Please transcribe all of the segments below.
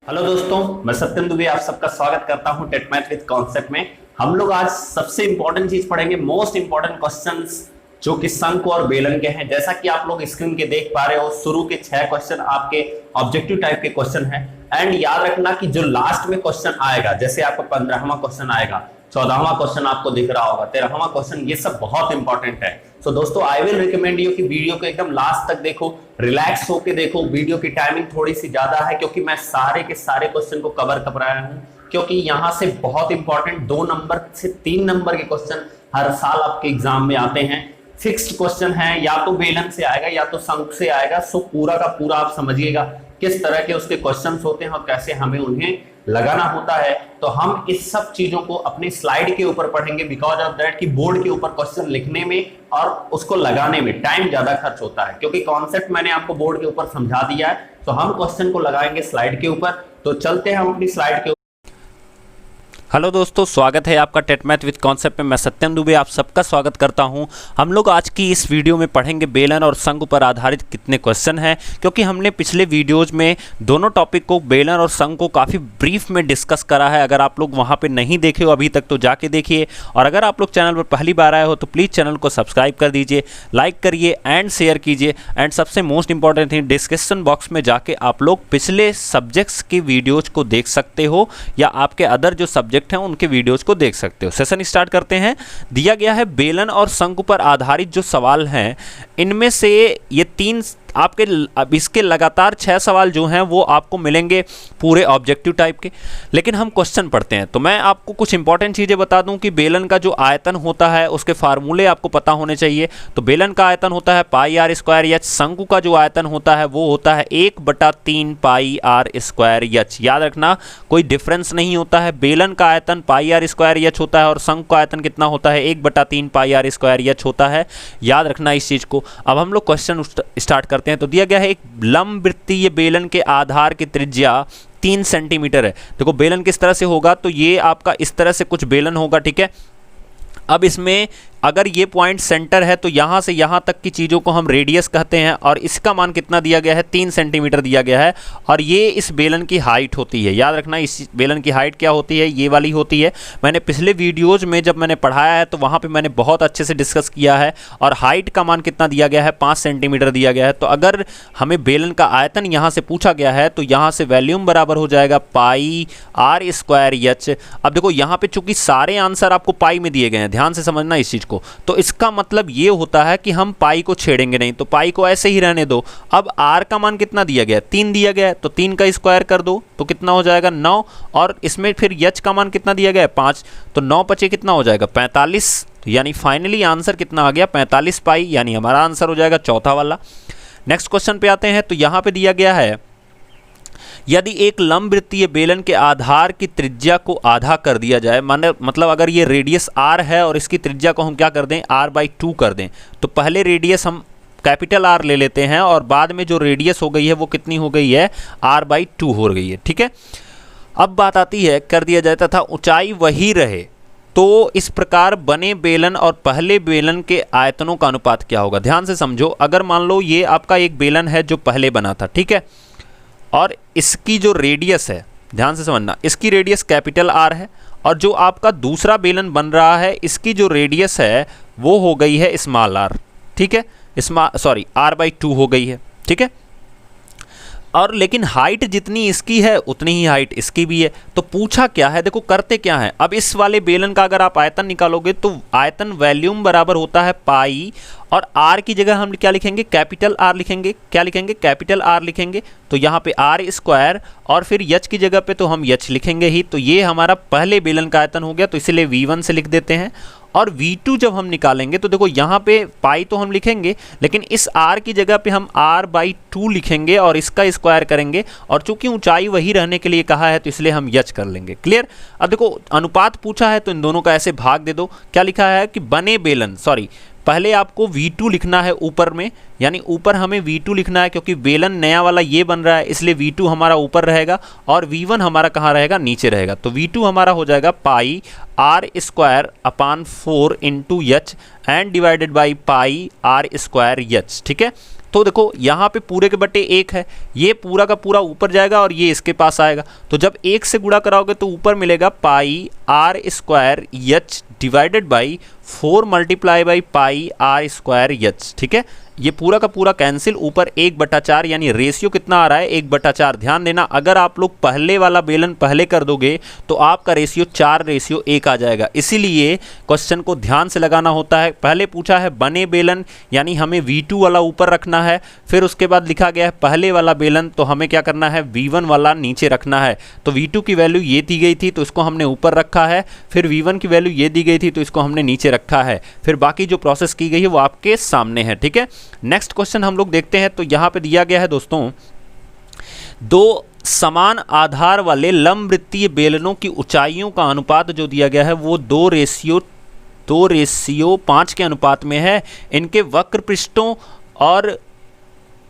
Hello दोस्तों, मैं सत्यम दुबे आप सबका स्वागत करता हूं टेट मैथ विद कॉन्सेप्ट में। हम लोग आज सबसे इंपॉर्टेंट चीज पढ़ेंगे, मोस्ट इंपॉर्टेंट क्वेश्चंस जो कि शंकु और बेलन के हैं। जैसा कि आप लोग स्क्रीन के देख पा रहे हो, शुरू के 6 क्वेश्चन आपके ऑब्जेक्टिव टाइप के क्वेश्चन हैं। एंड याद रखना कि जो लास्ट में क्वेश्चन आएगा, जैसे आपको 15वां क्वेश्चन आएगा, 14वां क्वेश्चन आपको दिख रहा होगा, 13वां क्वेश्चन, ये सब बहुत इंपॉर्टेंट है। तो दोस्तों आई विल रिकमेंड यू कि वीडियो को एकदम लास्ट तक देखो, रिलैक्स होके देखो। वीडियो की टाइमिंग थोड़ी सी ज्यादा है क्योंकि मैं सारे के सारे क्वेश्चन को कवर कराया हूं, क्योंकि यहां से बहुत इंपॉर्टेंट 2 नंबर से 3 नंबर के क्वेश्चन हर साल आपके एग्जाम में आते हैं। फिक्स्ड क्वेश्चन है, या तो बेलन से आएगा या तो शंकु से आएगा। सो पूरा का पूरा आप समझिएगा किस तरह के उसके क्वेश्चंस होते हैं और कैसे हमें उन्हें लगाना होता है। तो हम इस सब चीजों को अपनी स्लाइड के ऊपर पढ़ेंगे, बिकॉज ऑफ दैट कि बोर्ड के ऊपर क्वेश्चन लिखने में और उसको लगाने में टाइम ज्यादा खर्च होता है, क्योंकि कॉन्सेप्ट मैंने आपको बोर्ड के ऊपर समझा दिया है। तो हम क्वेश्चन को लगाएंगे स्लाइड के ऊपर। तो चलते हैं हम अपनी स्लाइड के। हेलो दोस्तों, स्वागत है आपका टेट मैथ विद कॉन्सेप्ट में। मैं सत्यम दुबे आप सबका स्वागत करता हूं। हम लोग आज की इस वीडियो में पढ़ेंगे बेलन और शंकु पर आधारित कितने क्वेश्चन हैं, क्योंकि हमने पिछले वीडियोज में दोनों टॉपिक को, बेलन और शंकु को काफ़ी ब्रीफ में डिस्कस करा है। अगर आप लोग वहां पे नहीं देखे हो अभी तक तो जाके देखिए, और अगर आप लोग चैनल पर पहली बार आए हो तो प्लीज़ चैनल को सब्सक्राइब कर दीजिए, लाइक करिए एंड शेयर कीजिए। एंड सबसे most important thing, description box में जाके आप लोग पिछले सब्जेक्ट्स की वीडियोज़ को देख सकते हो, या आपके अदर जो सब्जेक्ट हैं उनके वीडियोज को देख सकते हो। सेशन स्टार्ट करते हैं। दिया गया है बेलन और शंकु पर आधारित जो सवाल हैं, इनमें से ये 3 आपके, अब इसके लगातार 6 सवाल जो हैं वो आपको मिलेंगे पूरे ऑब्जेक्टिव टाइप के। लेकिन हम क्वेश्चन पढ़ते हैं तो मैं आपको कुछ इंपॉर्टेंट चीज़ें बता दूं कि बेलन का जो आयतन होता है उसके फार्मूले आपको पता होने चाहिए। तो बेलन का आयतन होता है पाई आर स्क्वायर एच, शंकु का जो आयतन होता है वो होता है 1/3 पाई आर स्क्वायर एच। याद रखना, कोई डिफरेंस नहीं होता है। बेलन का आयतन पाई आर स्क्वायर एच होता है और शंकु का आयतन कितना होता है, 1/3 पाई आर स्क्वायर एच होता है। याद रखना इस चीज़ को। अब हम लोग क्वेश्चन स्टार्ट करते हैं। तो दिया गया है एक लंबवृत्तीय बेलन के आधार की त्रिज्या 3 सेंटीमीटर है। देखो बेलन किस तरह से होगा, तो ये आपका इस तरह से कुछ बेलन होगा, ठीक है। अब इसमें अगर ये पॉइंट सेंटर है तो यहाँ से यहाँ तक की चीज़ों को हम रेडियस कहते हैं, और इसका मान कितना दिया गया है, 3 सेंटीमीटर दिया गया है। और ये इस बेलन की हाइट होती है। याद रखना, इस बेलन की हाइट क्या होती है, ये वाली होती है। मैंने पिछले वीडियोज़ में जब मैंने पढ़ाया है तो वहाँ पर मैंने बहुत अच्छे से डिस्कस किया है, और हाइट का मान कितना दिया गया है, 5 सेंटीमीटर दिया गया है। तो अगर हमें बेलन का आयतन यहाँ से पूछा गया है तो यहाँ से वॉल्यूम बराबर हो जाएगा पाई आर स्क्वायर एच। अब देखो यहाँ पे चूंकि सारे आंसर आपको पाई में दिए गए हैं, ध्यान से समझना इस चीज़ को, तो इसका मतलब ये होता है कि हम पाई को छेड़ेंगे नहीं, तो पाई को ऐसे ही रहने दो। अब आर का मान कितना दिया गया है, 3 दिया गया है, तो 3 का स्क्वायर कर दो तो कितना हो जाएगा, 9। और इसमें फिर एच का मान कितना दिया गया है, 5, तो 9 पचे कितना हो जाएगा, 45। तो यानी फाइनली आंसर कितना आ गया, 45 पाई, यानी हमारा आंसर हो जाएगा चौथा वाला। नेक्स्ट क्वेश्चन पे आते हैं। तो यहाँ पे दिया गया है, यदि एक लंबवृत्तीय बेलन के आधार की त्रिज्या को आधा कर दिया जाए, मतलब अगर ये रेडियस r है और इसकी त्रिज्या को हम क्या कर दें, r/2 कर दें, तो पहले रेडियस हम कैपिटल R ले लेते हैं और बाद में जो रेडियस हो गई है वो कितनी हो गई है, r/2 हो गई है, ठीक है। अब बात आती है, कर दिया जाए तथा ऊंचाई वही रहे तो इस प्रकार बने बेलन और पहले बेलन के आयतनों का अनुपात क्या होगा। ध्यान से समझो, अगर मान लो ये आपका एक बेलन है जो पहले बना था, ठीक है, और इसकी जो रेडियस है, ध्यान से समझना, इसकी रेडियस कैपिटल R है, और जो आपका दूसरा बेलन बन रहा है इसकी जो रेडियस है वो हो गई है स्मॉल r, ठीक है, r/2 हो गई है, ठीक है। और लेकिन हाइट जितनी इसकी है उतनी ही हाइट इसकी भी है। तो पूछा क्या है, देखो करते क्या है। अब इस वाले बेलन का अगर आप आयतन निकालोगे तो आयतन वॉल्यूम बराबर होता है पाई, और r की जगह हम क्या लिखेंगे, कैपिटल R लिखेंगे। क्या लिखेंगे, कैपिटल R लिखेंगे। तो यहाँ पे r स्क्वायर, और फिर h की जगह पे तो हम h लिखेंगे ही। तो ये हमारा पहले बेलन का आयतन हो गया, तो इसलिए V1 से लिख देते हैं। और V2 जब हम निकालेंगे तो देखो यहाँ पे पाई तो हम लिखेंगे, लेकिन इस r की जगह पे हम r/2 लिखेंगे और इसका स्क्वायर करेंगे, और चूंकि ऊंचाई वही रहने के लिए कहा है तो इसलिए हम h कर लेंगे। क्लियर। अब देखो अनुपात पूछा है तो इन दोनों का ऐसे भाग दे दो। क्या लिखा है कि बने बेलन, पहले आपको V2 लिखना है ऊपर में, यानी ऊपर हमें V2 लिखना है, क्योंकि बेलन नया वाला ये बन रहा है इसलिए V2 हमारा ऊपर रहेगा और V1 हमारा कहाँ रहेगा, नीचे रहेगा। तो V2 हमारा हो जाएगा पाई r² 4 into H and divided by pi r² H, ठीक है। तो देखो यहाँ पे पूरे के बटे 1 है, ये पूरा का पूरा ऊपर जाएगा और ये इसके पास आएगा, तो जब 1 से गुणा कराओगे तो ऊपर मिलेगा pi r square h divided by 4 multiply by pi r square h. ठीक है, ये पूरा का पूरा कैंसिल, ऊपर 1/4 यानी रेशियो कितना आ रहा है 1/4। ध्यान देना, अगर आप लोग पहले वाला बेलन पहले कर दोगे तो आपका रेशियो 4:1 आ जाएगा, इसीलिए क्वेश्चन को ध्यान से लगाना होता है। पहले पूछा है बने बेलन, यानी हमें V2 वाला ऊपर रखना है, फिर उसके बाद लिखा गया है पहले वाला बेलन, तो हमें क्या करना है V1 वाला नीचे रखना है। तो V2 की वैल्यू ये दी गई थी तो इसको हमने ऊपर रखा है, फिर V1 की वैल्यू ये दी गई थी तो इसको हमने नीचे रखा है, फिर बाकी जो प्रोसेस की गई है वो आपके सामने है। ठीक है, नेक्स्ट क्वेश्चन हम लोग देखते हैं। तो यहां पे दिया गया है दोस्तों, दो समान आधार वाले लंबवृत्तीय बेलनों की ऊंचाइयों का अनुपात जो दिया गया है वो 2:5 के अनुपात में है। इनके वक्र पृष्ठों और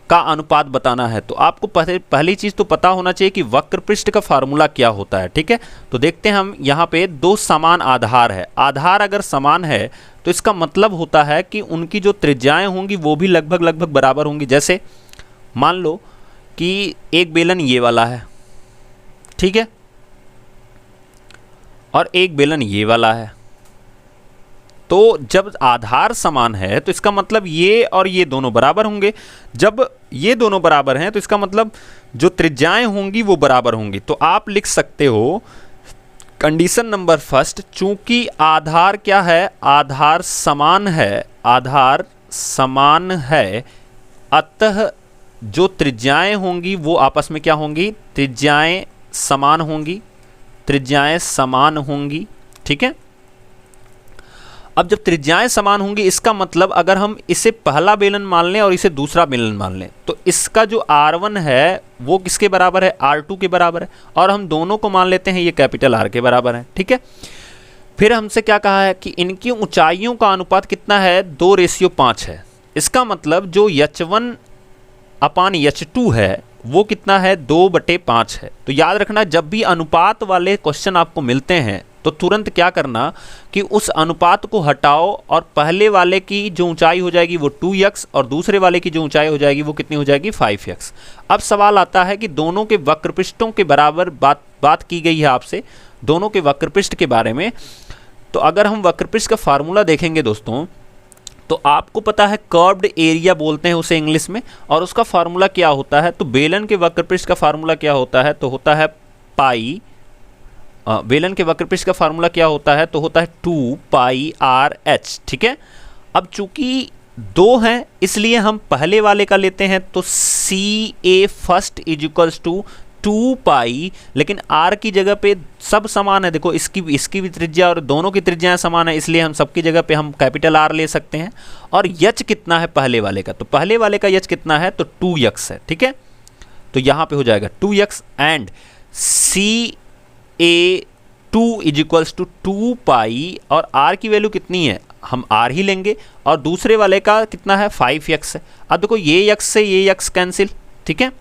का अनुपात बताना है। तो आपको पहली चीज तो पता होना चाहिए कि वक्र पृष्ठ का फार्मूला क्या होता है। ठीक है, तो देखते हैं हम यहाँ पे दो समान आधार है, आधार अगर समान है तो इसका मतलब होता है कि उनकी जो त्रिज्याएं होंगी वो भी लगभग बराबर होंगी। जैसे मान लो कि एक बेलन ये वाला है, ठीक है, और एक बेलन ये वाला है, तो जब आधार समान है तो इसका मतलब ये और ये दोनों बराबर होंगे। जब ये दोनों बराबर हैं तो इसका मतलब जो त्रिज्याएं होंगी वो बराबर होंगी। तो आप लिख सकते हो कंडीशन नंबर फर्स्ट, चूंकि आधार क्या है, आधार समान है, आधार समान है, अतः जो त्रिज्याएं होंगी वो आपस में क्या होंगी, त्रिज्याएं समान होंगी, त्रिज्याएं समान होंगी। ठीक है, अब जब त्रिज्याएं समान होंगी इसका मतलब अगर हम इसे पहला बेलन मान लें और इसे दूसरा बेलन मान लें तो इसका जो R1 है वो किसके बराबर है, R2 के बराबर है, और हम दोनों को मान लेते हैं ये कैपिटल R के बराबर है। ठीक है, फिर हमसे क्या कहा है कि इनकी ऊंचाइयों का अनुपात कितना है, 2:5 है। इसका मतलब जो H1/H2 है वो कितना है, 2/5 है। तो याद रखना, जब भी अनुपात वाले क्वेश्चन आपको मिलते हैं तो तुरंत क्या करना कि उस अनुपात को हटाओ और पहले वाले की जो ऊंचाई हो जाएगी वो 2x और दूसरे वाले की जो ऊंचाई हो जाएगी वो कितनी हो जाएगी, 5x। अब सवाल आता है कि दोनों के वक्रपृष्ठों के बराबर बात की गई है आपसे, दोनों के वक्रपृष्ठ के बारे में। तो अगर हम वक्रपृष्ठ का फार्मूला देखेंगे दोस्तों तो आपको पता है कर्व्ड एरिया बोलते हैं उसे इंग्लिश में, और उसका फार्मूला क्या होता है, तो बेलन के वक्रपृष्ठ का फार्मूला क्या होता है, तो होता है पाई, बेलन के वक्रपृष्ठ का फार्मूला क्या होता है, तो होता है 2πRh। ठीक है, अब चूंकि दो हैं इसलिए हम पहले वाले का लेते हैं, तो CA फर्स्ट इक्वल्स टू 2π, लेकिन R की जगह पे सब समान है, देखो इसकी भी त्रिज्या और दोनों की त्रिज्याएं समान है, इसलिए हम सबकी जगह पे हम कैपिटल R ले सकते हैं। और यच कितना है पहले वाले का, तो पहले वाले का यच कितना है, तो 2x है। ठीक है, तो यहाँ पे हो जाएगा 2x and CA2 equals to 2π, और R की वैल्यू कितनी है, हम R ही लेंगे, और दूसरे वाले का कितना है, 5x है। अब देखो ये x से ये x कैंसिल, ठीक है,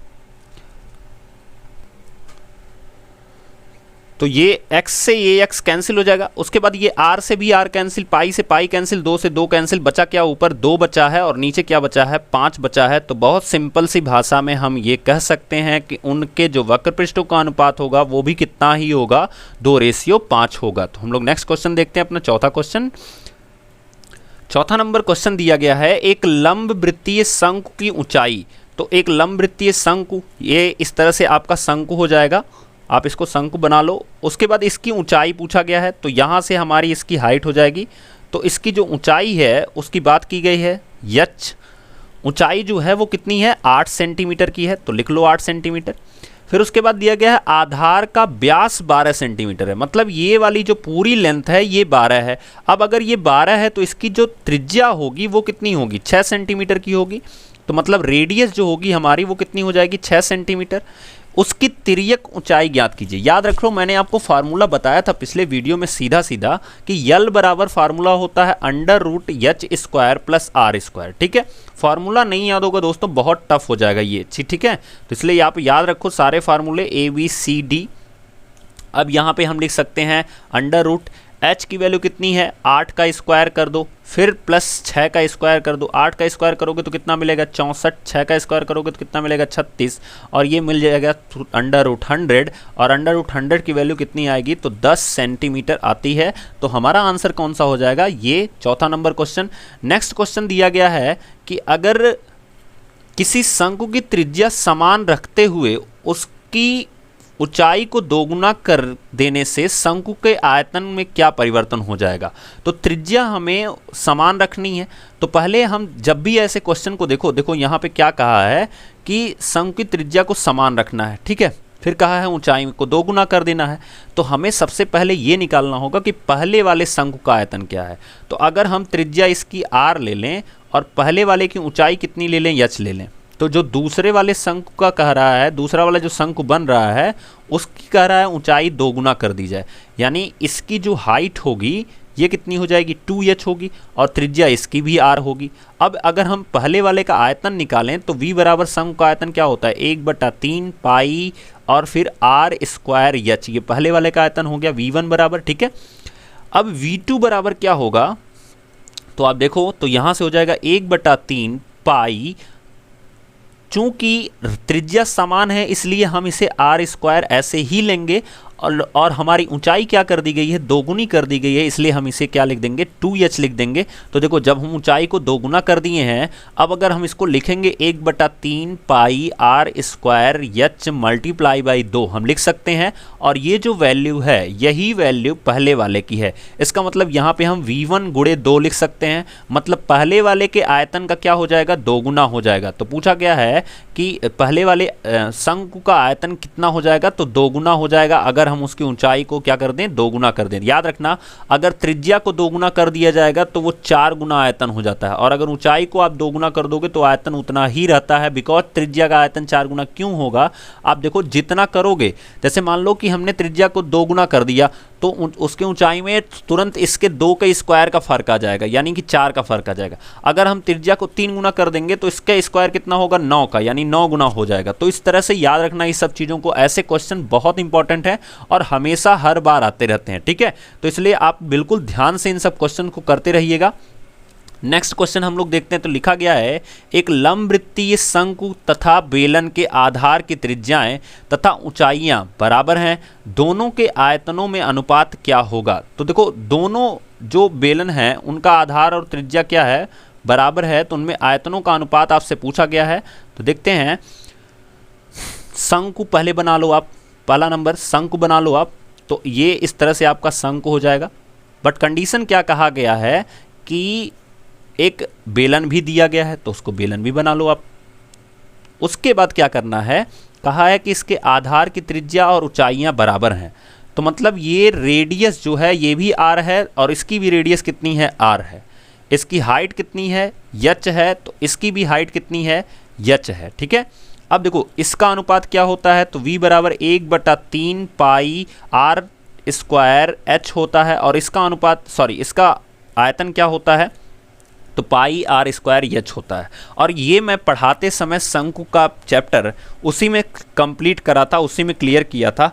तो ये x से ये x कैंसिल हो जाएगा। उसके बाद ये r से भी r कैंसिल, पाई से पाई कैंसिल, 2 से 2 कैंसिल, बचा क्या, ऊपर 2 बचा है और नीचे क्या बचा है, 5 बचा है। तो बहुत सिंपल सी भाषा में हम ये कह सकते हैं कि उनके जो वक्रपृष्ठों का अनुपात होगा वो भी कितना ही होगा, 2:5 होगा। तो हम लोग नेक्स्ट क्वेश्चन देखते हैं, अपना चौथा क्वेश्चन। चौथा नंबर क्वेश्चन दिया गया है, एक लंब वृत्तीय शंकु की ऊंचाई। तो एक लंब वृत्तीय शंकु, ये इस तरह से आपका शंकु हो जाएगा, आप इसको शंकु बना लो। उसके बाद इसकी ऊंचाई पूछा गया है, तो यहाँ से हमारी इसकी हाइट हो जाएगी। तो इसकी जो ऊंचाई है उसकी बात की गई है, यच ऊंचाई जो है वो कितनी है, 8 सेंटीमीटर की है, तो लिख लो 8 सेंटीमीटर। फिर उसके बाद दिया गया है आधार का व्यास 12 सेंटीमीटर है, मतलब ये वाली जो पूरी लेंथ है ये 12 है। अब अगर ये 12 है तो इसकी जो त्रिज्या होगी वो कितनी होगी, 6 सेंटीमीटर की होगी। तो मतलब रेडियस जो होगी हमारी वो कितनी हो जाएगी, 6 सेंटीमीटर। उसकी तिर्यक ऊंचाई ज्ञात कीजिए। याद रखो मैंने आपको फार्मूला बताया था पिछले वीडियो में सीधा सीधा कि यल बराबर फार्मूला होता है √h² + r²। ठीक है, फार्मूला नहीं याद होगा दोस्तों बहुत टफ हो जाएगा ये चीज। ठीक है, तो इसलिए आप याद रखो सारे फार्मूले ABCD। अब यहाँ पे हम लिख सकते हैं h की वैल्यू कितनी है, 8 का स्क्वायर कर दो, फिर प्लस 6 का स्क्वायर कर दो। 8 का स्क्वायर करोगे तो कितना मिलेगा 64, 6 का स्क्वायर करोगे तो कितना मिलेगा 36, और ये मिल जाएगा √100, और √100 की वैल्यू कितनी आएगी तो 10 सेंटीमीटर आती है। तो हमारा आंसर कौन सा हो जाएगा, ये चौथा नंबर क्वेश्चन। नेक्स्ट क्वेश्चन दिया गया है कि अगर किसी शंकु की त्रिज्या समान रखते हुए उसकी ऊंचाई को दोगुना कर देने से शंकु के आयतन में क्या परिवर्तन हो जाएगा। तो त्रिज्या हमें समान रखनी है, तो पहले हम जब भी ऐसे क्वेश्चन को देखो यहाँ पे क्या कहा है कि शंकु की त्रिज्या को समान रखना है, ठीक है, फिर कहा है ऊंचाई को दोगुना कर देना है। तो हमें सबसे पहले ये निकालना होगा कि पहले वाले शंकु का आयतन क्या है। तो अगर हम त्रिज्या इसकी r ले लें और पहले वाले की ऊंचाई कितनी ले लें, h ले लें, तो जो दूसरे वाले शंकु का कह रहा है, दूसरा वाला जो शंकु बन रहा है उसकी कह रहा है ऊंचाई दोगुना कर दी जाए, यानी इसकी जो हाइट होगी ये कितनी हो जाएगी 2h होगी, और त्रिज्या इसकी भी r होगी। अब अगर हम पहले वाले का आयतन निकालें तो v बराबर शंकु का आयतन क्या होता है 1/3 पाई और फिर r² h, ये पहले वाले का आयतन हो गया v1 बराबर, ठीक है। अब v2 बराबर क्या होगा, तो आप देखो तो यहाँ से हो जाएगा 1/3 पाई, चूंकि त्रिज्या समान है इसलिए हम इसे r² ऐसे ही लेंगे, और हमारी ऊंचाई क्या कर दी गई है, दोगुनी कर दी गई है, इसलिए हम इसे क्या लिख देंगे 2h लिख देंगे। तो देखो जब हम ऊंचाई को दोगुना कर दिए हैं, अब अगर हम इसको लिखेंगे 1/3 पाई r² h मल्टीप्लाई बाई 2 हम लिख सकते हैं, और ये जो वैल्यू है यही वैल्यू पहले वाले की है। इसका मतलब यहाँ पे हम v1 × 2 लिख सकते हैं, मतलब पहले वाले के आयतन का क्या हो जाएगा, दोगुना हो जाएगा। तो पूछा गया है कि पहले वाले शंकु का आयतन कितना हो जाएगा, तो दोगुना हो जाएगा अगर हम उसकी ऊंचाई को क्या कर दें, दोगुना कर दें। याद रखना अगर त्रिज्या को दोगुना कर दिया जाएगा तो वो 4 गुना आयतन हो जाता है, और अगर ऊंचाई को आप दोगुना कर दोगे तो आयतन उतना ही रहता है, बिकॉज त्रिज्या का आयतन 4 गुना क्यों होगा, आप देखो जितना करोगे, जैसे मान लो कि हमने त्रिज्या को 2 गुना कर दिया तो उसके ऊंचाई में तुरंत इसके 2 के स्क्वायर का फर्क आ जाएगा, यानी कि 4 का फर्क आ जाएगा। अगर हम त्रिज्या को 3 गुना कर देंगे तो इसका स्क्वायर कितना होगा 9 का, यानी 9 गुना हो जाएगा। तो इस तरह से याद रखना इस सब चीज़ों को, ऐसे क्वेश्चन बहुत इंपॉर्टेंट है और हमेशा हर बार आते रहते हैं, ठीक है। तो इसलिए आप बिल्कुल ध्यान से इन सब क्वेश्चन को करते रहिएगा। नेक्स्ट क्वेश्चन हम लोग देखते हैं, तो लिखा गया है एक लंबवृत्तीय शंकु तथा बेलन के आधार की त्रिज्याएं तथा ऊंचाइयां बराबर हैं, दोनों के आयतनों में अनुपात क्या होगा। तो देखो दोनों जो बेलन हैं उनका आधार और त्रिज्या क्या है, बराबर है, तो उनमें आयतनों का अनुपात आपसे पूछा गया है। तो देखते हैं, शंकु पहले बना लो आप, पहला नंबर शंकु बना लो आप, तो ये इस तरह से आपका शंकु हो जाएगा। बट कंडीशन क्या कहा गया है कि एक बेलन भी दिया गया है, तो उसको बेलन भी बना लो आप। उसके बाद क्या करना है, कहा है कि इसके आधार की त्रिज्या और ऊंचाइयां बराबर हैं, तो मतलब ये रेडियस जो है ये भी r है और इसकी भी रेडियस कितनी है r है। इसकी हाइट कितनी है h है, तो इसकी भी हाइट कितनी है h है, ठीक है। अब देखो इसका अनुपात क्या होता है, तो v बराबर 1/3 पाई r² h होता है, और इसका अनुपात इसका आयतन क्या होता है, तो पाई r² h होता है। और ये मैं पढ़ाते समय शंकु का चैप्टर उसी में कंप्लीट करा था, उसी में क्लियर किया था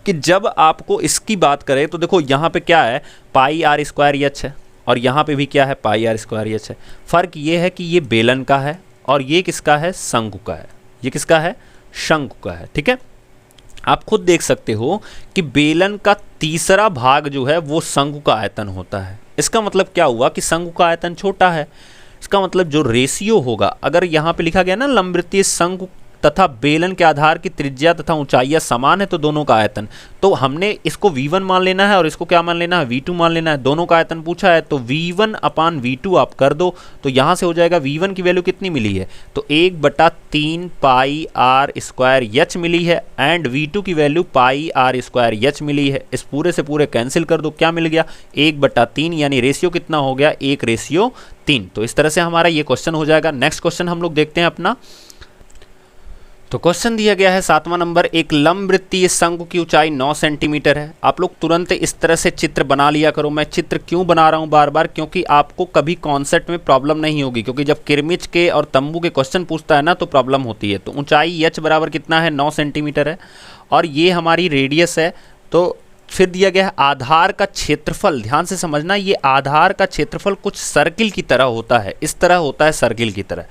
कि जब आपको इसकी बात करें तो देखो यहाँ पे क्या है पाई r² h है, और यहाँ पे भी क्या है पाई r² h है। फ़र्क ये है कि ये बेलन का है और ये किसका है, शंकु का है। ये किसका है, शंकु का है, ठीक है। आप खुद देख सकते हो कि बेलन का तीसरा भाग जो है वो शंकु का आयतन होता है। इसका मतलब क्या हुआ कि शंकु का आयतन छोटा है, इसका मतलब जो रेशियो होगा, अगर यहाँ पे लिखा गया ना लंबवृत्तीय शंकु तथा बेलन के आधार की त्रिज्या तथा ऊंचाइयां समान है तो दोनों का आयतन, तो हमने इसको v1 मान लेना है और इसको क्या मान लेना है, v2 मान लेना है। दोनों का आयतन पूछा है तो v1/v2 आप कर दो, तो यहाँ से हो जाएगा v1 की वैल्यू कितनी मिली है, तो 1/3 पाई r² h मिली है, एंड v2 की वैल्यू पाई r² h मिली है। इस पूरे से पूरे कैंसिल कर दो, क्या मिल गया 1/3, यानी रेशियो कितना हो गया 1:3। तो इस तरह से हमारा ये क्वेश्चन हो जाएगा। नेक्स्ट क्वेश्चन हम लोग देखते हैं अपना। तो क्वेश्चन दिया गया है 7वां नंबर, एक लंबवृत्तीय शंकु की ऊंचाई 9 सेंटीमीटर है। आप लोग तुरंत इस तरह से चित्र बना लिया करो। मैं चित्र क्यों बना रहा हूं बार बार, क्योंकि आपको कभी कॉन्सेप्ट में प्रॉब्लम नहीं होगी, क्योंकि जब किरमिच के और तंबू के क्वेश्चन पूछता है ना तो प्रॉब्लम होती है। तो ऊंचाई h बराबर कितना है 9 सेंटीमीटर है, और ये हमारी रेडियस है, तो फिर दिया गया है आधार का क्षेत्रफल। ध्यान से समझना, ये आधार का क्षेत्रफल कुछ सर्किल की तरह होता है, इस तरह होता है सर्किल की तरह।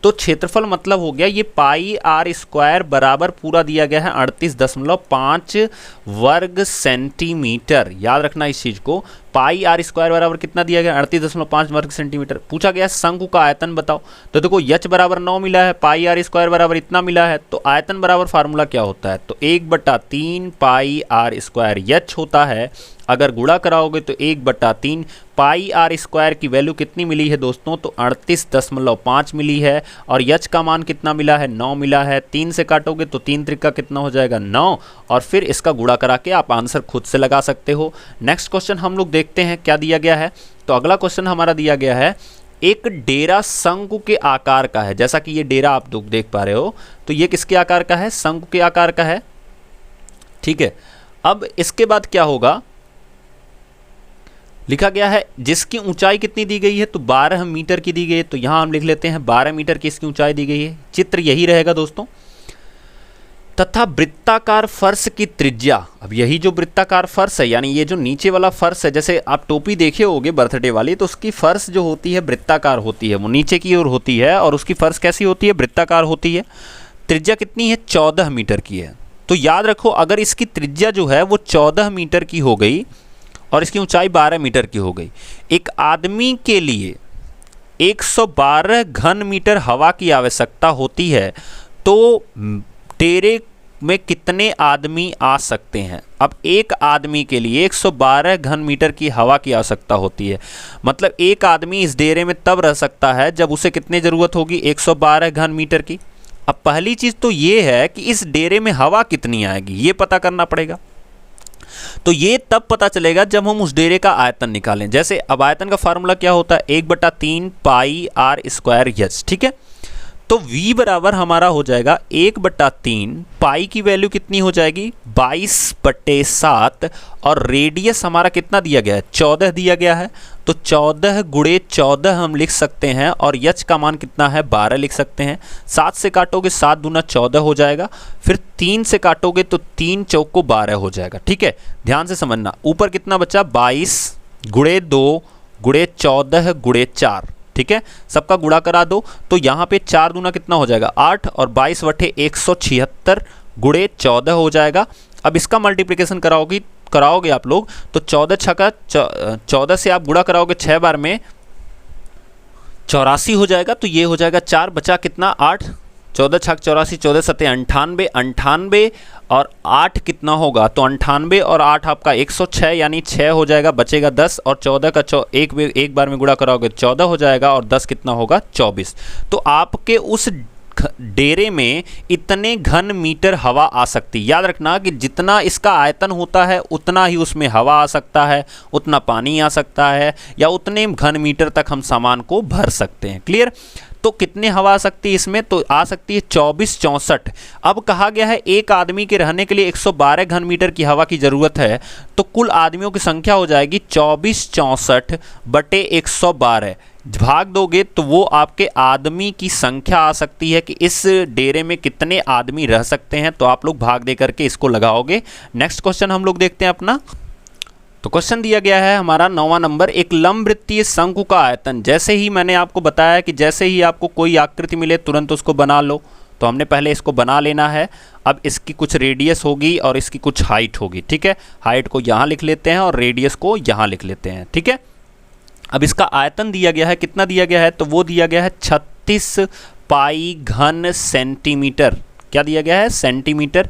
तो क्षेत्रफल मतलब हो गया ये पाई आर स्क्वायर बराबर पूरा दिया गया है 38.5 वर्ग सेंटीमीटर। याद रखना इस चीज को, पाई आर स्क्वायर बराबर कितना दिया गया 38.5 वर्ग सेंटीमीटर। पूछा गया शंकु का आयतन बताओ, तो देखो यच बराबर 9 मिला है, पाई आर स्क्वायर बराबर इतना मिला है, तो आयतन बराबर फार्मूला क्या होता है, तो 1/3 पाई आर स्क्वायर यच होता है। अगर गुणा कराओगे तो 1/3 पाई आर स्क्वायर की वैल्यू कितनी मिली है दोस्तों, तो 38.5 मिली है। और यच का मान कितना मिला है, 9 मिला है। 3 से काटोगे तो 3 त्रिका कितना हो जाएगा 9, और फिर इसका गुणा करा के आप आंसर खुद से लगा सकते हो। नेक्स्ट क्वेश्चन हम लोग देखते हैं क्या दिया गया है। तो अगला क्वेश्चन हमारा दिया गया है, एक डेरा शंकु के आकार का है। जैसा कि ये डेरा आप लोग देख पा रहे हो, तो ये किसके आकार का है, शंकु के आकार का है। ठीक है, अब इसके बाद क्या होगा, लिखा गया है जिसकी ऊंचाई कितनी दी गई है, तो 12 मीटर की दी गई है। तो यहां हम लिख लेते हैं 12 मीटर की इसकी ऊंचाई दी गई है। चित्र यही रहेगा दोस्तों। तथा वृत्ताकार फर्श की त्रिज्या, अब यही जो वृत्ताकार फर्श है, यानी ये जो नीचे वाला फर्श है, जैसे आप टोपी देखे होगे बर्थडे वाली, तो उसकी फर्श जो होती है वृत्ताकार होती है, वो नीचे की ओर होती है, और उसकी फर्श कैसी होती है, वृत्ताकार होती है। त्रिज्या कितनी है, 14 मीटर की है। तो याद रखो, अगर इसकी त्रिज्या जो है वो 14 मीटर की हो गई और इसकी ऊंचाई 12 मीटर की हो गई, एक आदमी के लिए 112 घन मीटर हवा की आवश्यकता होती है, तो डेरे में कितने आदमी आ सकते हैं। अब एक आदमी के लिए 112 घन मीटर की हवा की आवश्यकता होती है, मतलब एक आदमी इस डेरे में तब रह सकता है जब उसे कितनी ज़रूरत होगी, 112 घन मीटर की। अब पहली चीज़ तो ये है कि इस डेरे में हवा कितनी आएगी, ये पता करना पड़ेगा। तो ये तब पता चलेगा जब हम उस डेरे का आयतन निकालें। जैसे अब आयतन का फार्मूला क्या होता है, 1/3 पाई आर स्क्वायर यच। ठीक है, तो v बराबर हमारा हो जाएगा 1/3, पाई की वैल्यू कितनी हो जाएगी 22/7, और रेडियस हमारा कितना दिया गया है, 14 दिया गया है। तो 14 गुणे 14 हम लिख सकते हैं, और यच का मान कितना है 12 लिख सकते हैं। 7 से काटोगे 7 दूना 14 हो जाएगा, फिर 3 से काटोगे तो 3 चौको 12 हो जाएगा। ठीक है, ध्यान से समझना, ऊपर कितना बचा 22 गुणे 2 गुणे 14 गुणे 4। ठीक है, सबका गुणा करा दो, तो यहाँ पे 4 दूना कितना हो जाएगा 8, और 22/176 गुणे 14 हो जाएगा। अब इसका मल्टीप्लिकेशन कराओगे आप लोग, तो 14 छक्का 14 से आप गुणा कराओगे 6 बार में 84 हो जाएगा। तो ये हो जाएगा 4, बचा कितना 8, 14 छक 84, 14 सत्ते 98, 98 और 8 कितना होगा, तो 98 और 8 आपका 106, यानी 6 हो जाएगा, बचेगा 10, और 14 का एक बार में गुणा कराओगे 14 हो जाएगा, और 10 कितना होगा 24। तो आपके उस डेरे में इतने घन मीटर हवा आ सकती है। याद रखना कि जितना इसका आयतन होता है उतना ही उसमें हवा आ सकता है, उतना पानी आ सकता है, या उतने घन मीटर तक हम सामान को भर सकते हैं। क्लियर। तो कितने हवा आ सकती है इसमें, तो आ सकती है 24-64। अब कहा गया है एक आदमी के रहने के लिए 112 घन मीटर की हवा की ज़रूरत है, तो कुल आदमियों की संख्या हो जाएगी 24/64/112। भाग दोगे तो वो आपके आदमी की संख्या आ सकती है कि इस डेरे में कितने आदमी रह सकते हैं। तो आप लोग भाग दे करके इसको लगाओगे। नेक्स्ट क्वेश्चन हम लोग देखते हैं अपना। तो क्वेश्चन दिया गया है हमारा 9वां नंबर, एक लंबवृत्तीय शंकु का आयतन। जैसे ही मैंने आपको बताया कि जैसे ही आपको कोई आकृति मिले तुरंत उसको बना लो, तो हमने पहले इसको बना लेना है। अब इसकी कुछ रेडियस होगी और इसकी कुछ हाइट होगी। ठीक है, हाइट को यहाँ लिख लेते हैं और रेडियस को यहाँ लिख लेते हैं। ठीक है, अब इसका आयतन दिया गया है, कितना दिया गया है, तो वो दिया गया है 36 पाई घन सेंटीमीटर। क्या दिया गया है, सेंटीमीटर।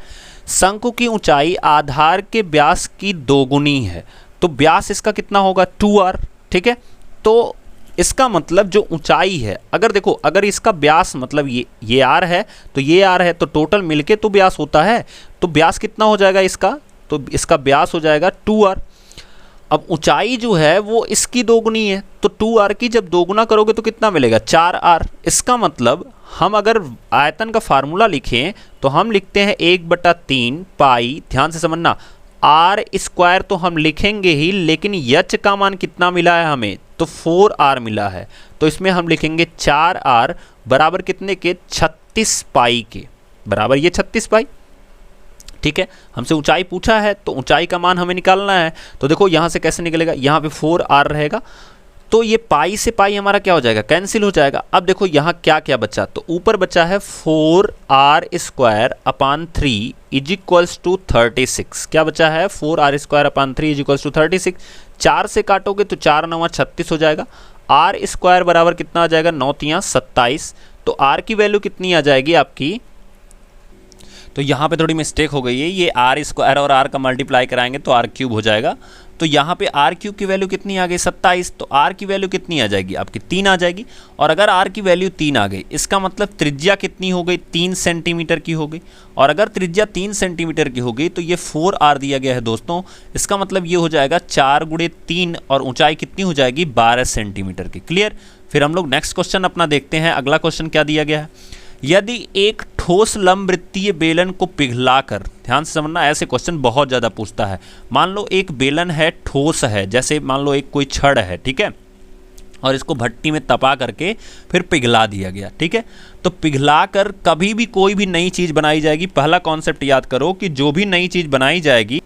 शंकु की ऊंचाई आधार के व्यास की दोगुनी है, तो व्यास इसका कितना होगा 2r। ठीक है, तो इसका मतलब जो ऊंचाई है, अगर देखो अगर इसका व्यास मतलब ये r है तो ये r है, तो टोटल मिलके तो व्यास होता है। तो व्यास कितना हो जाएगा इसका, तो इसका व्यास हो जाएगा 2r। अब ऊंचाई जो है वो इसकी दोगुनी है, तो 2r की जब दोगुना करोगे तो कितना मिलेगा 4r। इसका मतलब हम अगर आयतन का फार्मूला लिखें तो हम लिखते हैं 1/3 पाई, ध्यान से समझना, आर स्क्वायर तो हम लिखेंगे ही, लेकिन यच का मान कितना मिला है हमें, तो 4r मिला है। तो इसमें हम लिखेंगे 4r बराबर कितने के 36 पाई के, बराबर ये 36 पाई। ठीक है, हमसे ऊंचाई पूछा है तो ऊंचाई का मान हमें निकालना है। तो देखो यहाँ से कैसे निकलेगा, यहाँ पे 4r रहेगा, तो ये पाई से पाई हमारा क्या हो जाएगा, कैंसिल हो जाएगा। अब देखो यहाँ क्या क्या बचा, तो ऊपर बचा है 4r² इज इक्वल्स टू 36। क्या बचा है, 4r² इज इक्वल्स टू 36। 4 से काटोगे तो 4 9 36 हो जाएगा। r² बराबर कितना आ जाएगा, 9 3 27। तो r की वैल्यू कितनी आ जाएगी आपकी, तो यहाँ पे थोड़ी मिस्टेक हो गई है, ये r² और r का मल्टीप्लाई कराएंगे तो r³ हो जाएगा। तो यहाँ पे r³ की वैल्यू कितनी आ गई, 27। तो r की वैल्यू कितनी आ जाएगी आपकी, 3 आ जाएगी। और अगर r की वैल्यू 3 आ गई, इसका मतलब त्रिज्या कितनी हो गई, 3 सेंटीमीटर की हो गई। और अगर त्रिज्या 3 सेंटीमीटर की हो गई तो ये 4r दिया गया है दोस्तों, इसका मतलब ये हो जाएगा 4 × 3 और ऊंचाई कितनी हो जाएगी, 12 सेंटीमीटर की। क्लियर। फिर हम लोग नेक्स्ट क्वेश्चन अपना देखते हैं। अगला क्वेश्चन क्या दिया गया है, यदि एक ठोस लंबवृत्तीय बेलन को पिघलाकर, ध्यान से समझना, ऐसे क्वेश्चन बहुत ज़्यादा पूछता है। मान लो एक बेलन है, ठोस है, जैसे मान लो एक कोई छड़ है, ठीक है, और इसको भट्टी में तपा करके फिर पिघला दिया गया, ठीक है। तो पिघला कर कभी भी कोई भी नई चीज़ बनाई जाएगी, पहला कॉन्सेप्ट याद करो कि जो भी नई चीज़ बनाई जाएगी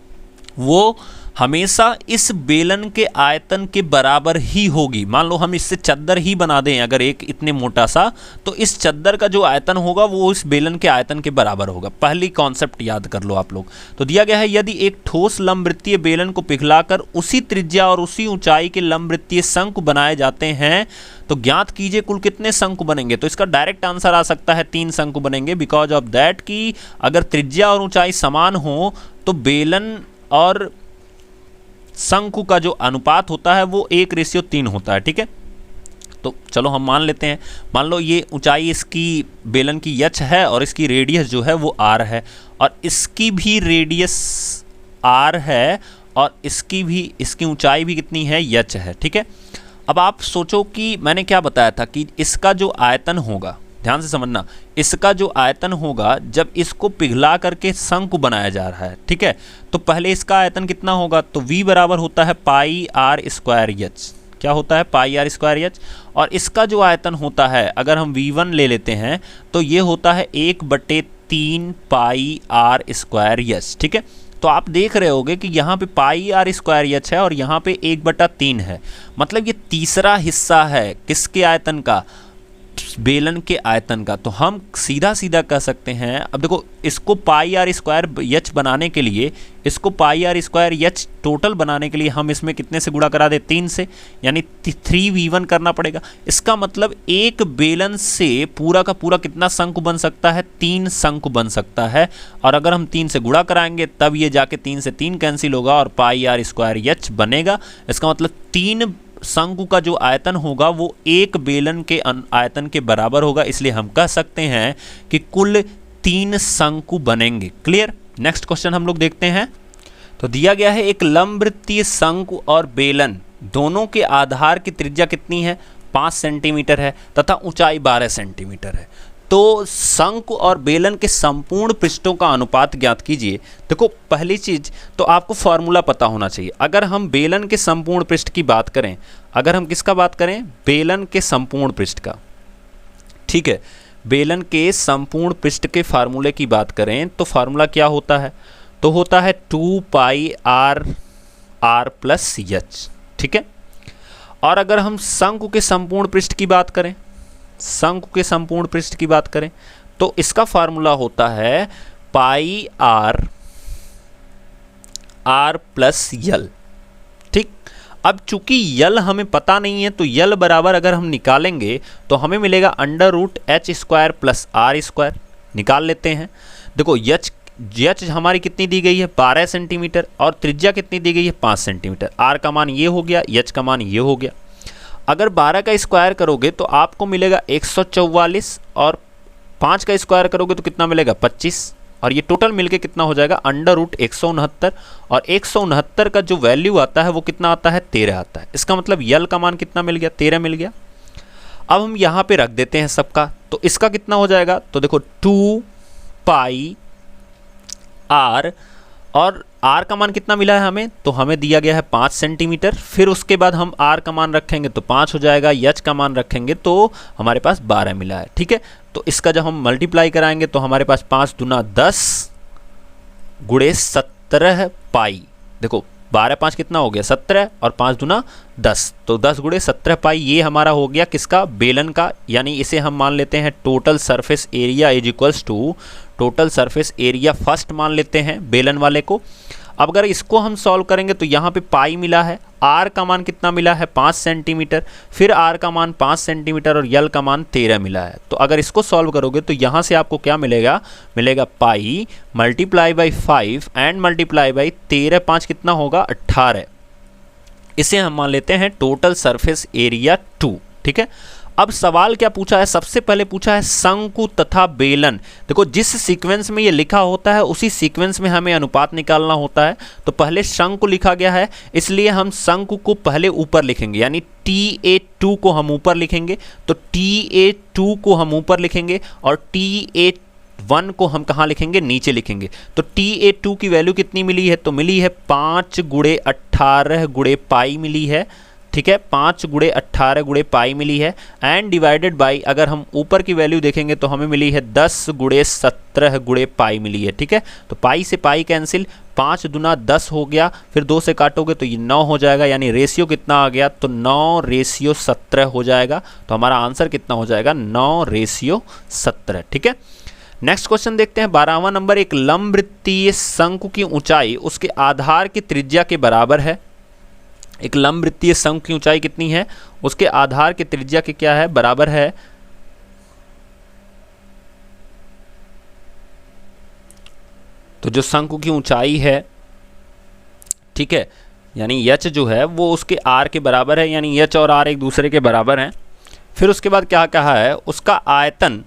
वो हमेशा इस बेलन के आयतन के बराबर ही होगी। मान लो हम इससे चद्दर ही बना दें अगर एक इतने मोटा सा, तो इस चद्दर का जो आयतन होगा वो इस बेलन के आयतन के बराबर होगा। पहली कॉन्सेप्ट याद कर लो आप लोग। तो दिया गया है, यदि एक ठोस लंबवृत्तीय बेलन को पिघलाकर उसी त्रिज्या और उसी ऊंचाई के लंबवृत्तीय शंकु बनाए जाते हैं तो ज्ञात कीजिए कुल कितने शंकु बनेंगे। तो इसका डायरेक्ट आंसर आ सकता है 3 शंकु बनेंगे, बिकॉज ऑफ दैट कि अगर त्रिज्या और ऊंचाई समान हो तो बेलन और शंकु का जो अनुपात होता है वो 1:3 होता है, ठीक है। तो चलो हम मान लेते हैं, मान लो ये ऊंचाई इसकी बेलन की h है और इसकी रेडियस जो है वो r है, और इसकी भी रेडियस r है और इसकी ऊंचाई भी कितनी है, h है, ठीक है। अब आप सोचो कि मैंने क्या बताया था कि इसका जो आयतन होगा, ध्यान से समझना, इसका जो आयतन होगा जब इसको पिघला करके शंकु बनाया जा रहा है, ठीक है, तो पहले इसका आयतन कितना होगा, तो v बराबर होता है πr²h। क्या होता है, πr²h। और इसका जो आयतन होता है, अगर हम v1 ले लेते हैं तो ये होता है 1/3 πr²h, ठीक है। तो आप देख रहे होगे कि यहाँ पे πr² है और यहाँ पे 1/3 है, मतलब ये तीसरा हिस्सा है किसके आयतन का, बेलन के आयतन का। तो हम सीधा सीधा कह सकते हैं, अब देखो इसको πr² बनाने के लिए, इसको πr² टोटल बनाने के लिए हम इसमें कितने से गुणा करा दे, 3 से, यानी 3v1 करना पड़ेगा। इसका मतलब एक बेलन से पूरा का पूरा कितना शंकु बन सकता है, 3 शंकु बन सकता है। और अगर हम 3 से गुणा कराएंगे तब ये जाके 3 से 3 कैंसिल होगा और πr² बनेगा। इसका मतलब 3 शंकु का जो आयतन होगा वो एक बेलन के आयतन के बराबर होगा, इसलिए हम कह सकते हैं कि कुल 3 शंकु बनेंगे। क्लियर। नेक्स्ट क्वेश्चन हम लोग देखते हैं। तो दिया गया है, एक लंबवृत्तीय शंकु और बेलन दोनों के आधार की त्रिज्या कितनी है, 5 सेंटीमीटर है तथा ऊंचाई 12 सेंटीमीटर है। तो शंकु और बेलन के संपूर्ण पृष्ठों का अनुपात ज्ञात कीजिए। देखो पहली चीज तो आपको फॉर्मूला पता होना चाहिए। अगर हम बेलन के संपूर्ण पृष्ठ की बात करें, अगर हम किसका बात करें, बेलन के संपूर्ण पृष्ठ का, ठीक है, बेलन के संपूर्ण पृष्ठ के फार्मूले की बात करें तो फार्मूला क्या होता है, तो होता है 2πr+h, ठीक है। और अगर हम शंकु के संपूर्ण पृष्ठ की बात करें, शंकु के संपूर्ण पृष्ठ की बात करें तो इसका फार्मूला होता है πr+l, ठीक। अब चूंकि यल हमें पता नहीं है तो यल बराबर अगर हम निकालेंगे तो हमें मिलेगा √h² + r², निकाल लेते हैं। देखो h हमारी कितनी दी गई है, 12 सेंटीमीटर, और त्रिज्या कितनी दी गई है, 5 सेंटीमीटर। r का मान ये हो गया, h का मान ये हो गया। अगर 12 का स्क्वायर करोगे तो आपको मिलेगा 144, और 5 का स्क्वायर करोगे तो कितना मिलेगा, 25, और ये टोटल मिलके कितना हो जाएगा, √169। और 169 का जो वैल्यू आता है वो कितना आता है, 13 आता है। इसका मतलब यल का मान कितना मिल गया, 13 मिल गया। अब हम यहाँ पे रख देते हैं सबका, तो इसका कितना हो जाएगा, तो देखो 2πr, और r का मान कितना मिला है हमें, तो हमें दिया गया है 5 सेंटीमीटर। फिर उसके बाद हम r का मान रखेंगे तो 5 हो जाएगा, h का मान रखेंगे तो हमारे पास 12 मिला है, ठीक है। तो इसका जब हम मल्टीप्लाई कराएंगे तो हमारे पास 5 दूना 10 गुणे 17 पाई। देखो 12 5 कितना हो गया 17 और 5 दूना 10, तो 10 गुणे 17 पाई ये हमारा हो गया किसका, बेलन का। यानी इसे हम मान लेते हैं total surface area is equals to total surface area first मान लेते हैं बेलन वाले को। अब अगर इसको हम सॉल्व करेंगे तो यहाँ पे पाई मिला है, आर का मान कितना मिला है 5 सेंटीमीटर, फिर आर का मान 5 सेंटीमीटर और यल का मान 13 मिला है। तो अगर इसको सॉल्व करोगे तो यहाँ से आपको क्या मिलेगा, मिलेगा पाई multiply by 5 and multiply by 13, 5 कितना होगा 18। इसे हम मान लेते हैं टोटल सरफेस एरिया 2। ठीक है, अब सवाल क्या पूछा है, सबसे पहले पूछा है शंकु तथा बेलन। देखो जिस सीक्वेंस में ये लिखा होता है उसी सीक्वेंस में हमें अनुपात निकालना होता है। तो पहले शंकु लिखा गया है इसलिए हम शंकु को पहले ऊपर लिखेंगे, यानी TA2 को हम ऊपर लिखेंगे। तो TA2 को हम ऊपर लिखेंगे और TA1 को हम कहाँ लिखेंगे, नीचे लिखेंगे। तो TA2 की वैल्यू कितनी मिली है, तो मिली है 5 गुणे 18 गुणे पाई मिली है। ठीक है, 5 गुणे 18 गुणे पाई मिली है एंड डिवाइडेड बाई, अगर हम ऊपर की वैल्यू देखेंगे तो हमें मिली है 10 गुणे 17 गुणे पाई मिली है। ठीक है, तो पाई से पाई कैंसिल, 5 दूना 10 हो गया, फिर 2 से काटोगे तो ये 9 हो जाएगा, यानी रेशियो कितना आ गया, तो 9:17 हो जाएगा। तो हमारा आंसर कितना हो जाएगा, 9:17। ठीक है, नेक्स्ट क्वेश्चन देखते हैं 12वां नंबर। एक लंबवृत्तीय शंकु की ऊंचाई उसके आधार की त्रिज्या के बराबर है। एक लंबवृत्तीय शंकु की ऊंचाई कितनी है, उसके आधार की त्रिज्या के क्या है, बराबर है। तो जो शंकु की ऊंचाई है, ठीक है, यानी यच जो है वो उसके आर के बराबर है, यानी यच और आर एक दूसरे के बराबर हैं। फिर उसके बाद क्या कहा है, उसका आयतन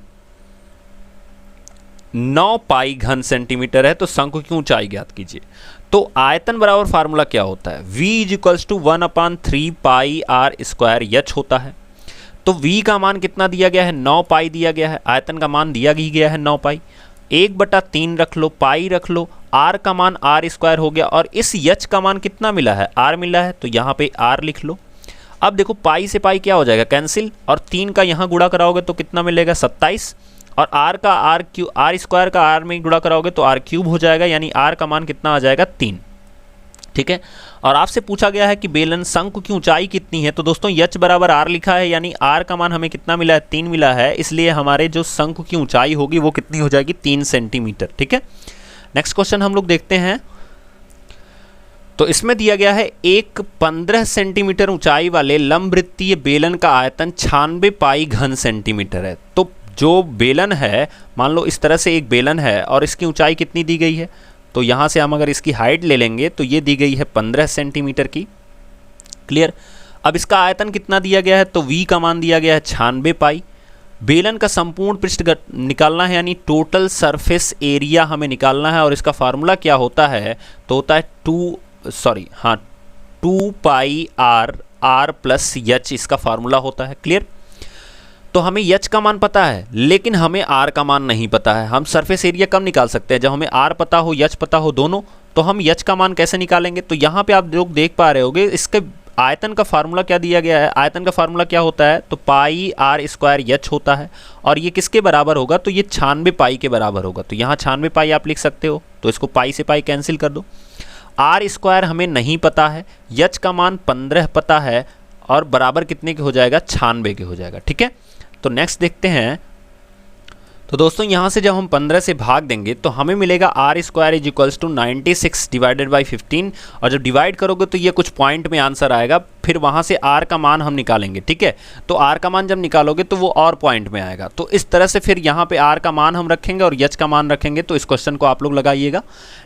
9 पाई घन सेंटीमीटर है। तो शंकु की ऊंचाई ज्ञात कीजिए। तो आयतन बराबर फार्मूला क्या होता है, V is 1/3 pi r square h होता है। तो V का मान कितना दिया गया है, 9 पाई दिया गया है, आयतन का मान दिया ही गया है 9 पाई, 1/3 रख लो, पाई रख लो, आर का मान आर स्क्वायर हो गया और इस एच का मान कितना मिला है, आर मिला है, तो यहाँ पे आर लिख लो। अब देखो पाई से पाई क्या हो जाएगा, कैंसिल, और 3 का यहाँ गुणा कराओगे तो कितना मिलेगा 27, और आर का आर स्क्वायर का आर में गुणा कराओगे तो आर क्यूब हो जाएगा, यानी आर का मान कितना आ जाएगा 3। ठीक है, और आपसे पूछा गया है कि बेलन शंकु की ऊंचाई कितनी है। तो दोस्तों एच बराबर आर लिखा है, यानी आर का मान हमें कितना मिला है, 3 मिला है, इसलिए हमारे जो शंकु की ऊंचाई होगी वो कितनी हो जाएगी, 3 सेंटीमीटर। ठीक है, नेक्स्ट क्वेश्चन हम लोग देखते हैं। तो इसमें दिया गया है एक 15 सेंटीमीटर ऊंचाई वाले लंबवृत्तीय बेलन का आयतन 96 पाई घन सेंटीमीटर है। तो जो बेलन है, मान लो इस तरह से एक बेलन है और इसकी ऊंचाई कितनी दी गई है, तो यहाँ से हम अगर इसकी हाइट ले लेंगे तो ये दी गई है 15 सेंटीमीटर की। क्लियर, अब इसका आयतन कितना दिया गया है, तो V का मान दिया गया है 96 पाई। बेलन का संपूर्ण पृष्ठ निकालना है, यानी टोटल सरफेस एरिया हमें निकालना है, और इसका फार्मूला क्या होता है, तो होता है 2 पाई आर प्लस एच, इसका फार्मूला होता है। क्लियर, तो हमें एच का मान पता है लेकिन हमें आर का मान नहीं पता है। हम सरफेस एरिया कब निकाल सकते हैं, जब हमें आर पता हो, एच पता हो दोनों। तो हम एच का मान कैसे निकालेंगे, तो यहाँ पे आप लोग देख पा रहे होगे इसके आयतन का फार्मूला क्या दिया गया है। आयतन का फार्मूला क्या होता है, तो पाई आर स्क्वायर एच होता है, और ये किसके बराबर होगा, तो ये 96 पाई के बराबर होगा। तो यहाँ 96 पाई आप लिख सकते हो, तो इसको पाई से पाई कैंसिल कर दो। आर स्क्वायर हमें नहीं पता है, एच का मान 15 पता है, और बराबर कितने के हो जाएगा, 96 के हो जाएगा। ठीक है, तो नेक्स्ट देखते हैं। तो दोस्तों यहाँ से जब हम 15 से भाग देंगे तो हमें मिलेगा r square is equals to 96 divided by 15, और जब डिवाइड करोगे तो ये कुछ पॉइंट में आंसर आएगा, फिर वहाँ से आर का मान हम निकालेंगे। ठीक है, तो आर का मान जब निकालोगे तो वो और पॉइंट में आएगा। तो इस तरह से फिर यहाँ पे आर का मान हम रखेंगे और एच का मान रखेंगे। तो इस क्वेश्चन को आप लोग लगाइएगा।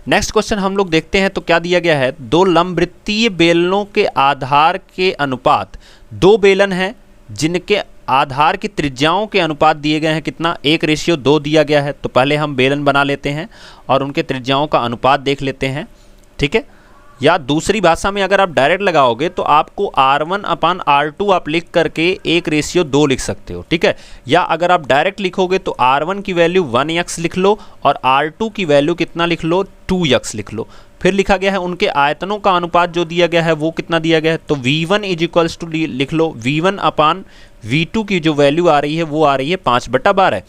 नेक्स्ट क्वेश्चन हम लोग देखते हैं। तो क्या दिया गया है, 2 लंबवृत्तीय बेलनों के आधार के अनुपात, 2 बेलन हैं जिनके आधार की त्रिज्याओं के अनुपात दिए गए हैं, कितना, 1:2 दिया गया है। तो पहले हम बेलन बना लेते हैं और उनके त्रिज्याओं का अनुपात देख लेते हैं। ठीक है, या दूसरी भाषा में अगर आप डायरेक्ट लगाओगे तो आपको R1/R2 आप लिख करके 1:2 लिख सकते हो। ठीक है, या अगर आप डायरेक्ट लिखोगे तो R1 की वैल्यू 1x लिख लो और R2 की वैल्यू कितना लिख लो, 2x लिख लो। फिर लिखा गया है उनके आयतनों का अनुपात जो दिया गया है वो कितना दिया गया है, तो V1 इज इक्वल्स टू लिख लो, V1/V2 की जो वैल्यू आ रही है वो आ रही है 5/12।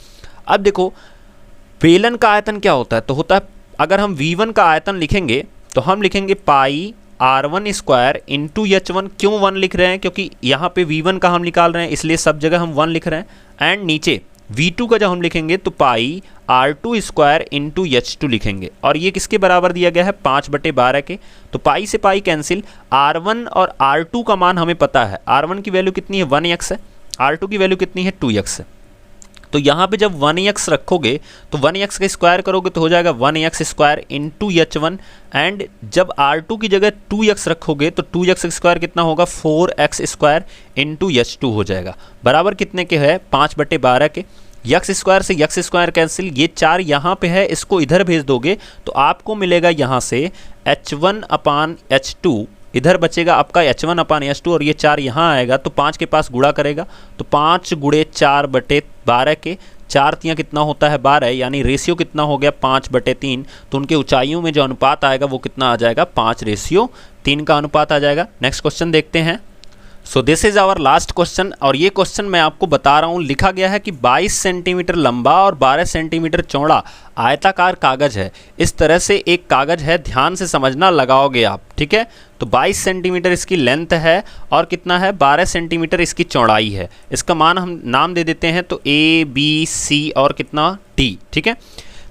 अब देखो बेलन का आयतन क्या होता है, तो होता है अगर हम V1 का आयतन लिखेंगे तो हम लिखेंगे पाई R1 स्क्वायर इंटू H1। क्यों 1 लिख रहे हैं? क्योंकि यहाँ पे V1 का हम निकाल रहे हैं, इसलिए सब जगह हम 1 लिख रहे हैं। एंड नीचे V2 का जब हम लिखेंगे तो पाई R2 स्क्वायर इंटू H2 लिखेंगे, और ये किसके बराबर दिया गया है? 5/12 के। तो पाई से पाई कैंसिल, R1 और R2 का मान हमें पता है। R1 की वैल्यू कितनी है? 1x है। R2 की वैल्यू कितनी है? 2x है। तो यहाँ पे जब 1x रखोगे तो 1x का स्क्वायर करोगे तो हो जाएगा 1x square into H1। And जब R2 की जगह 2x रखोगे तो 2x स्क्वायर कितना होगा? 4x स्क्वायर इंटू H2 हो जाएगा। बराबर कितने के है? 5/12 के। x स्क्वायर से x स्क्वायर कैंसिल, ये 4 यहाँ पे है, इसको इधर भेज दोगे तो आपको मिलेगा यहाँ से H1/H2, इधर बचेगा आपका H1/H2, और ये 4 यहाँ आएगा तो 5 के पास गुणा करेगा तो 5 × 4/12 के। 4 तियाँ कितना होता है? 12, यानी रेशियो कितना हो गया? 5/3। तो उनके ऊंचाइयों में जो अनुपात आएगा वो कितना आ जाएगा? 5:3 का अनुपात आ जाएगा। नेक्स्ट क्वेश्चन देखते हैं। So this is our last question, और ये क्वेश्चन मैं आपको बता रहा हूँ। लिखा गया है कि 22 सेंटीमीटर लंबा और 12 सेंटीमीटर चौड़ा आयताकार कागज है। इस तरह से एक कागज है, ध्यान से समझना, लगाओगे आप, ठीक है? तो 22 सेंटीमीटर इसकी लेंथ है और कितना है? 12 सेंटीमीटर इसकी चौड़ाई है। इसका मान हम नाम दे देते हैं तो ABC और कितना? D, ठीक है?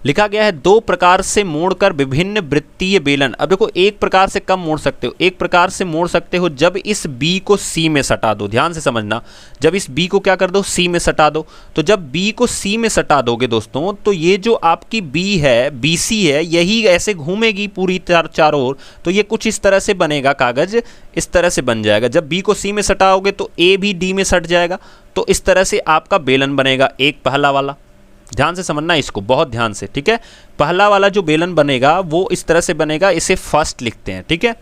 लिखा गया है 2 प्रकार से मोड़कर विभिन्न वृत्तीय बेलन। अब देखो, एक प्रकार से कब मोड़ सकते हो? एक प्रकार से मोड़ सकते हो जब इस B को C में सटा दो। ध्यान से समझना, जब इस B को क्या कर दो? C में सटा दो। तो जब B को C में सटा दोगे दोस्तों, तो ये जो आपकी B है, BC है, यही ऐसे घूमेगी पूरी चारों ओर। तो ये कुछ इस तरह से बनेगा, कागज इस तरह से बन जाएगा। जब B को C में सटाओगे तो A भी D में सट जाएगा। तो इस तरह से आपका बेलन बनेगा, एक पहला वाला। ध्यान से समझना इसको, बहुत ध्यान से, ठीक है? पहला वाला जो बेलन बनेगा वो इस तरह से बनेगा, इसे फर्स्ट लिखते हैं, ठीक है?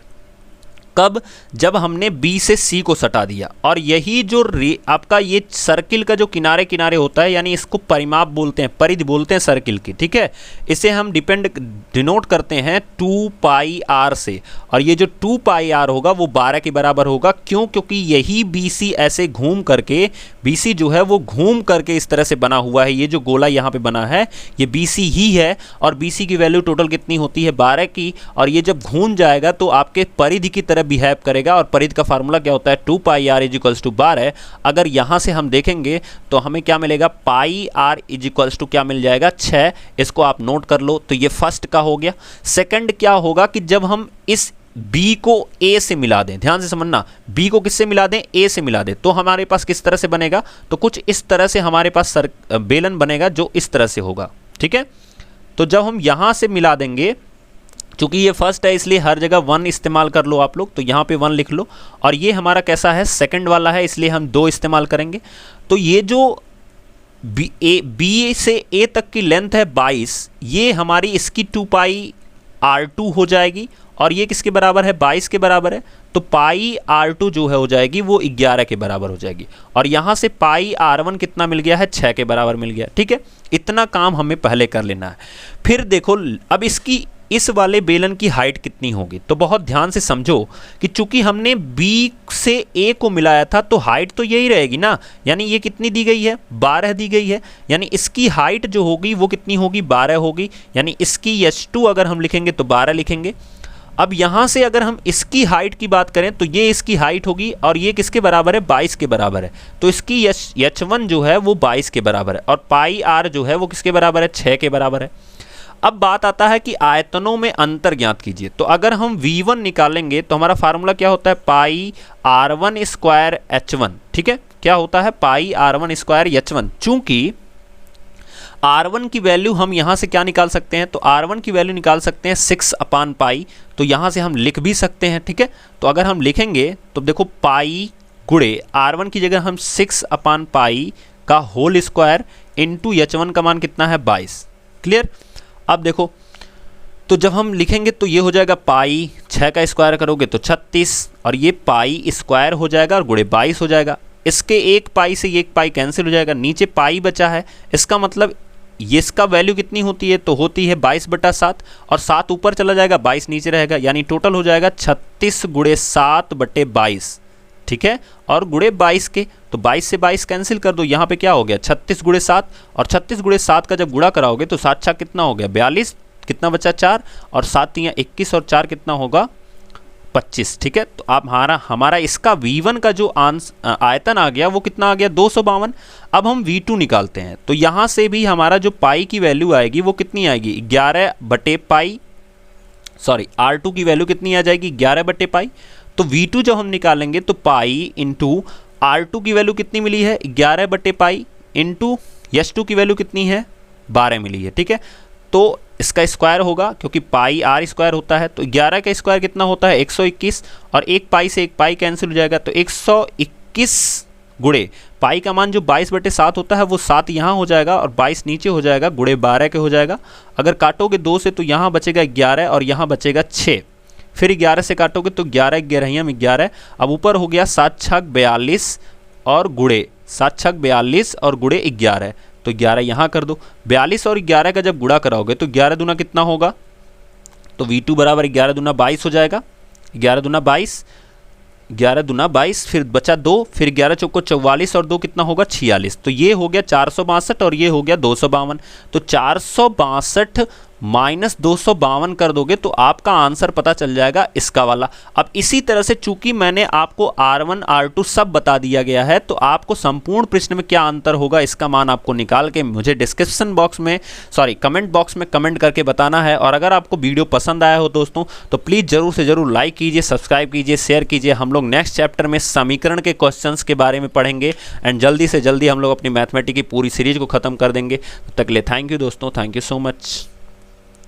कब? जब हमने B से C को सटा दिया। और यही जो आपका ये सर्किल का जो किनारे किनारे होता है, यानी इसको परिमाप बोलते हैं, परिधि बोलते हैं सर्किल की, ठीक है? इसे हम डिनोट करते हैं 2πr से, और ये जो 2πr होगा वो 12 के बराबर होगा। क्यों? क्योंकि यही BC ऐसे घूम करके, BC जो है वो घूम करके इस तरह से बना हुआ है। ये जो गोला यहाँ पे बना है ये BC ही है, और BC की वैल्यू टोटल कितनी होती है? 12 की। और ये जब घूम जाएगा तो आपके परिधि की तरह बिहेव करेगा, और परिधि का फार्मूला क्या होता है? 2πr = 12। अगर यहाँ से हम देखेंगे तो हमें क्या मिलेगा? πr = क्या मिल जाएगा? 6। इसको आप नोट कर लो। तो ये फर्स्ट का हो गया। सेकंड क्या होगा कि जब हम इस B को A से मिला दें, ध्यान से समझना, B को किससे मिला दें? A से मिला दें, तो हमारे पास किस तरह से बनेगा? तो कुछ इस तरह से हमारे पास बेलन बनेगा जो इस तरह से होगा, ठीक है? तो जब हम यहाँ से मिला देंगे, चूंकि ये फर्स्ट है इसलिए हर जगह 1 इस्तेमाल कर लो आप लोग, तो यहाँ पे 1 लिख लो। और ये हमारा कैसा है? सेकंड वाला है, इसलिए हम 2 इस्तेमाल करेंगे। तो ये जो B से A तक की लेंथ है 22, ये हमारी इसकी 2πr2 हो जाएगी, और ये किसके बराबर है? 22 के बराबर है। तो πr2 जो है हो जाएगी वो 11 के बराबर हो जाएगी। और यहाँ से πr1 कितना मिल गया है? 6 के बराबर मिल गया, ठीक है? इतना काम हमें पहले कर लेना है। फिर देखो, अब इसकी इस वाले बेलन की हाइट कितनी होगी? तो बहुत ध्यान से समझो कि चूंकि हमने B से A को मिलाया था तो हाइट तो यही रहेगी ना, यानी ये कितनी दी गई है? 12 दी गई है, यानी इसकी हाइट जो होगी वो कितनी होगी? 12 होगी। यानी इसकी H2 अगर हम लिखेंगे तो 12 लिखेंगे। अब यहाँ से अगर हम इसकी हाइट की बात करें तो ये इसकी हाइट होगी, और ये किसके बराबर है? 22 के बराबर है। तो इसकी H1 जो है वो 22 के बराबर है, और πr जो है वो किसके बराबर है? 6 के बराबर है। अब बात आता है कि आयतनों में अंतर ज्ञात कीजिए। तो अगर हम V1 निकालेंगे तो हमारा फार्मूला क्या होता है? πr1² H1, ठीक है? क्या होता है? πr1² H1। चूंकि R1 की वैल्यू हम यहाँ से क्या निकाल सकते हैं? तो R1 की वैल्यू निकाल सकते हैं 6/π। तो यहाँ से हम लिख भी सकते हैं, ठीक है? तो अगर हम लिखेंगे तो देखो, पाई गुणे R1 की जगह हम 6/π का होल स्क्वायर इंटू H1 का मान कितना है? 22। क्लियर? अब देखो, तो जब हम लिखेंगे तो ये हो जाएगा पाई, 6 का स्क्वायर करोगे तो 36, और ये पाई स्क्वायर हो जाएगा और गुणे 22 हो जाएगा। इसके एक पाई से एक पाई कैंसिल हो जाएगा, नीचे पाई बचा है। इसका मतलब ये इसका वैल्यू कितनी होती है? तो होती है 22/7, और 7 ऊपर चला जाएगा, 22 नीचे रहेगा, यानी टोटल हो जाएगा 36 × 7/22, ठीक है? और गुणे 22 के, तो 22 से 22 कैंसिल कर दो। यहाँ पे क्या हो गया? 36 × 7, और 36 × 7 का जब गुणा कराओगे तो 7 छक कितना हो गया? 42 कितना बचा 4 और 7 तियां 21 और 4 कितना होगा 25। ठीक है, तो आप हमारा इसका V1 का जो आयतन आ गया वो कितना आ गया 252। अब हम V2 निकालते हैं, तो यहाँ से भी हमारा जो पाई की वैल्यू आएगी वो कितनी आएगी 11 बटे पाई, सॉरी R2 की वैल्यू कितनी आ जाएगी 11 बटे पाई। तो V2 जब हम निकालेंगे तो पाई इंटू R2 की वैल्यू कितनी मिली है 11 बटे पाई इंटू S2 की वैल्यू कितनी है 12 मिली है। ठीक है, तो इसका स्क्वायर होगा क्योंकि पाई R स्क्वायर होता है, तो 11 का स्क्वायर कितना होता है 121 और एक पाई से एक पाई कैंसिल हो जाएगा, तो 121 गुणे पाई का मान जो 22 बटे 7 होता है वो 7 यहाँ हो जाएगा और 22 नीचे हो जाएगा, गुणे 12 के हो जाएगा। अगर काटोगे 2 से तो यहाँ बचेगा 11 और यहाँ बचेगा 6, फिर 11 से काटोगे तो 11 11 में 11। अब ऊपर हो गया 7 छक 42 और गुणे 7 छक 42 और गुणे 11, तो 11 यहाँ कर दो। 42 और 11 का जब गुणा कराओगे तो 11 दूना कितना होगा, तो V2 बराबर 11 दूना 22 हो जाएगा। 11 दूना 22, 11 दूना 22, फिर बचा 2, फिर 11 चौको 44 और 2 कितना होगा 46। तो ये हो गया 462 और ये हो गया 252। तो 462 माइनस 252 कर दोगे तो आपका आंसर पता चल जाएगा इसका वाला। अब इसी तरह से चूंकि मैंने आपको R1 R2 सब बता दिया गया है, तो आपको संपूर्ण प्रश्न में क्या अंतर होगा इसका मान आपको निकाल के मुझे डिस्क्रिप्शन बॉक्स में कमेंट बॉक्स में कमेंट करके बताना है। और अगर आपको वीडियो पसंद आया हो दोस्तों तो प्लीज़ ज़रूर से ज़रूर लाइक कीजिए, सब्सक्राइब कीजिए, शेयर कीजिए। हम लोग नेक्स्ट चैप्टर में समीकरण के क्वेश्चंस के बारे में पढ़ेंगे एंड जल्दी से जल्दी हम लोग अपनी मैथमेटिक्स की पूरी सीरीज को ख़त्म कर देंगे। तब तक के लिए थैंक यू दोस्तों, थैंक यू सो मच।